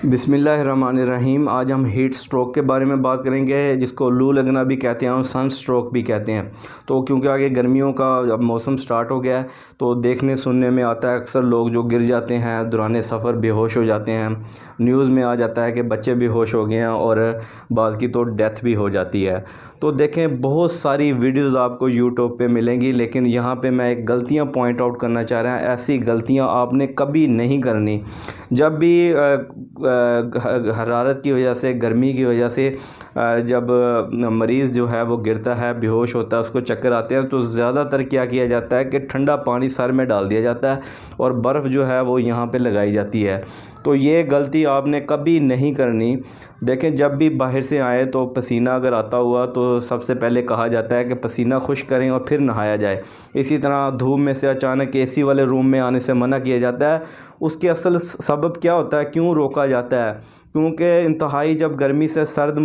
बिस्मिल्लाहिर्रहमानिर्रहीम। आज हम हीट स्ट्रोक के बारे में बात करेंगे, जिसको लू लगना भी कहते हैं और सन स्ट्रोक भी कहते हैं। तो क्योंकि आगे गर्मियों का अब मौसम स्टार्ट हो गया है, तो देखने सुनने में आता है अक्सर लोग जो गिर जाते हैं, दौरान सफ़र बेहोश हो जाते हैं। न्यूज़ में आ जाता है कि बच्चे बेहोश हो गए हैं और बाज़ की तो डेथ भी हो जाती है। तो देखें, बहुत सारी वीडियोज़ आपको यूट्यूब पे मिलेंगी, लेकिन यहाँ पे मैं एक गलतियाँ पॉइंट आउट करना चाह रहा हूँ। ऐसी गलतियाँ आपने कभी नहीं करनी। जब भी हरारत की वजह से, गर्मी की वजह से जब मरीज़ जो है वो गिरता है, बेहोश होता है, उसको चक्कर आते हैं, तो ज़्यादातर क्या किया जाता है कि ठंडा पानी सर में डाल दिया जाता है और बर्फ़ जो है वो यहाँ पे लगाई जाती है। तो ये गलती आपने कभी नहीं करनी। देखें, जब भी बाहर से आए तो पसीना अगर आता हुआ तो सबसे पहले कहा जाता है कि पसीना खुश्क करें और फिर नहाया जाए। इसी तरह धूप में से अचानक एसी वाले रूम में आने से मना किया जाता है। उसके असल सबब क्या होता है, क्यों रोका जाता है? क्योंकि इंतहाई जब गर्मी से सर्द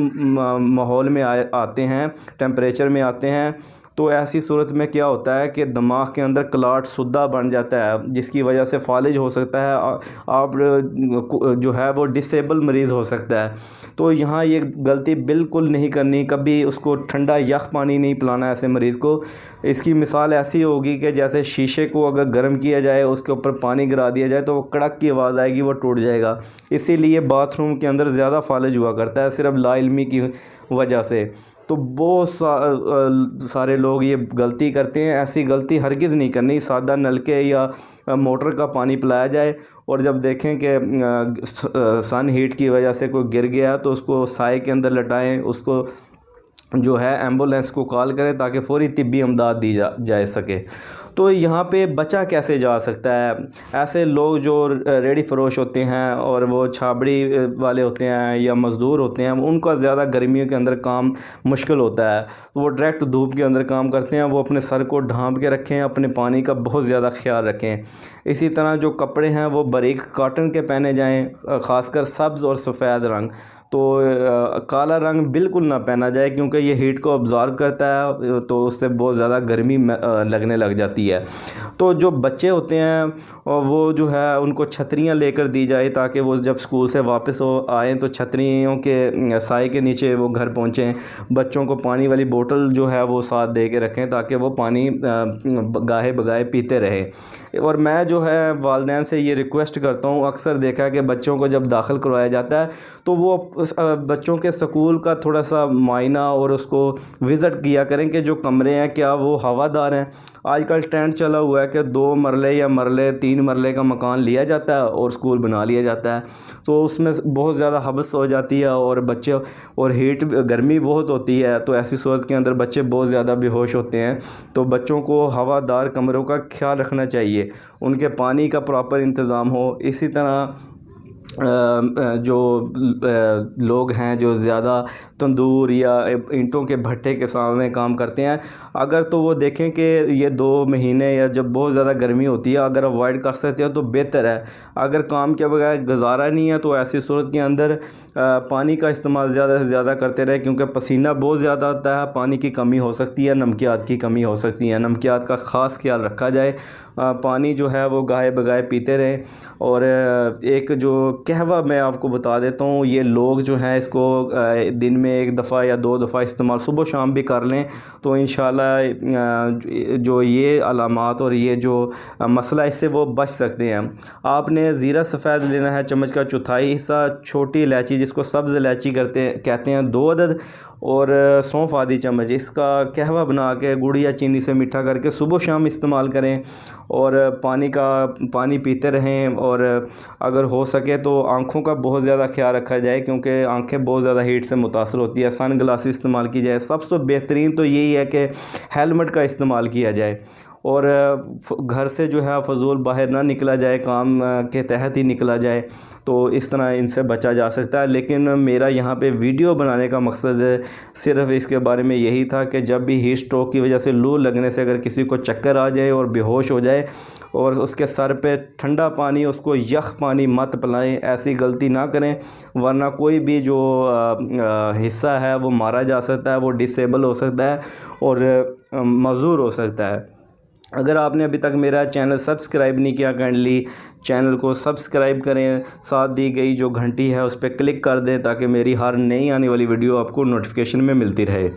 माहौल में आते हैं, टेम्परेचर में आते हैं, तो ऐसी सूरत में क्या होता है कि दिमाग के अंदर क्लॉट सुद्दा बन जाता है, जिसकी वजह से फालिज हो सकता है। आप जो है वो डिसेबल मरीज़ हो सकता है। तो यहाँ ये गलती बिल्कुल नहीं करनी, कभी उसको ठंडा यख पानी नहीं पिलाना ऐसे मरीज़ को। इसकी मिसाल ऐसी होगी कि जैसे शीशे को अगर गर्म किया जाए, उसके ऊपर पानी गिरा दिया जाए, तो वो कड़क की आवाज़ आएगी, वो टूट जाएगा। इसीलिए बाथरूम के अंदर ज़्यादा फालिज हुआ करता है, सिर्फ लाइल्मी की वजह से। तो बहुत सारे लोग ये गलती करते हैं। ऐसी गलती हरगिज़ नहीं करनी। सादा नलके या मोटर का पानी पिलाया जाए, और जब देखें कि सन हीट की वजह से कोई गिर गया तो उसको साए के अंदर लटाएं, उसको जो है एम्बुलेंस को कॉल करें ताकि फ़ौरी तिब्बी इमदाद दी जा सके। तो यहाँ पे बचा कैसे जा सकता है? ऐसे लोग जो रेडी फरोश होते हैं और वो छाबड़ी वाले होते हैं या मज़दूर होते हैं, उनका ज़्यादा गर्मियों के अंदर काम मुश्किल होता है। वो डायरेक्ट धूप के अंदर काम करते हैं। वो अपने सर को ढांप के रखें, अपने पानी का बहुत ज़्यादा ख्याल रखें। इसी तरह जो कपड़े हैं वो बारीक कॉटन के पहने जाएँ, ख़ासकर सब्ज़ और सफ़ेद रंग। तो काला रंग बिल्कुल ना पहना जाए, क्योंकि ये हीट को ऑब्ज़र्व करता है, तो उससे बहुत ज़्यादा गर्मी लगने लग जाती है। तो जो बच्चे होते हैं वो जो है उनको छतरियां लेकर दी जाए, ताकि वो जब स्कूल से वापस आएँ तो छतरियों के साए के नीचे वो घर पहुँचें। बच्चों को पानी वाली बोतल जो है वो साथ दे के रखें, ताकि वो पानी गाहे बगाए पीते रहें। और मैं जो है वालिदैन से ये रिक्वेस्ट करता हूँ, अक्सर देखा है कि बच्चों को जब दाखिल करवाया जाता है तो वो बच्चों के स्कूल का थोड़ा सा मायना और उसको विज़िट किया करें कि जो कमरे हैं क्या वो हवादार हैं। आजकल ट्रेंड चला हुआ है कि 2 मरले या 3 मरले का मकान लिया जाता है और स्कूल बना लिया जाता है, तो उसमें बहुत ज़्यादा हबस हो जाती है और बच्चे और हीट गर्मी बहुत होती है, तो ऐसी सूरत के अंदर बच्चे बहुत ज़्यादा बेहोश होते हैं। तो बच्चों को हवादार कमरों का ख्याल रखना चाहिए, उनके पानी का प्रॉपर इंतज़ाम हो। इसी तरह जो लोग हैं जो ज़्यादा तंदूर या ईंटों के भट्टे के सामने काम करते हैं, अगर तो वो देखें कि ये 2 महीने या जब बहुत ज़्यादा गर्मी होती है अगर अवॉइड कर सकते हैं तो बेहतर है। अगर काम के बगैर गुजारा नहीं है तो ऐसी सूरत के अंदर पानी का इस्तेमाल ज़्यादा से ज़्यादा करते रहें, क्योंकि पसीना बहुत ज़्यादा आता है, पानी की कमी हो सकती है, नमकियात की कमी हो सकती है। नमकियात का ख़ास ख्याल रखा जाए, पानी जो है वो गाहे बगाए पीते रहें। और एक जो कहवा मैं आपको बता देता हूँ, ये लोग जो हैं इसको दिन में 1 दफ़ा या 2 दफ़ा इस्तेमाल सुबह शाम भी कर लें तो इंशाल्लाह जो ये अलामात और ये जो मसला इससे वो बच सकते हैं। आपने ज़ीरा सफ़ेद लेना है, चम्मच का चौथाई हिस्सा, छोटी इलायची जिसको सब्ज़ इलायची कहते हैं 2 अदद, और सौंफ आधी चम्मच। इसका कहवा बना के गुड़ या चीनी से मीठा करके सुबह शाम इस्तेमाल करें और पानी पीते रहें। और अगर हो सके तो आँखों का बहुत ज़्यादा ख्याल रखा जाए, क्योंकि आँखें बहुत ज़्यादा हीट से मुतासर होती है। सन ग्लासेस इस्तेमाल की जाए। सबसे बेहतरीन तो यही है कि हेलमेट का इस्तेमाल किया जाए और घर से जो है फजूल बाहर ना निकला जाए, काम के तहत ही निकला जाए। तो इस तरह इनसे बचा जा सकता है। लेकिन मेरा यहाँ पे वीडियो बनाने का मकसद सिर्फ़ इसके बारे में यही था कि जब भी हीट स्ट्रोक की वजह से लू लगने से अगर किसी को चक्कर आ जाए और बेहोश हो जाए और उसके सर पे ठंडा पानी, उसको यख पानी मत पिलाएं। ऐसी गलती ना करें, वरना कोई भी जो हिस्सा है वो मारा जा सकता है, वो डिसेबल हो सकता है और मजूर हो सकता है। अगर आपने अभी तक मेरा चैनल सब्सक्राइब नहीं किया, काइंडली चैनल को सब्सक्राइब करें, साथ दी गई जो घंटी है उस पर क्लिक कर दें ताकि मेरी हर नई आने वाली वीडियो आपको नोटिफिकेशन में मिलती रहे।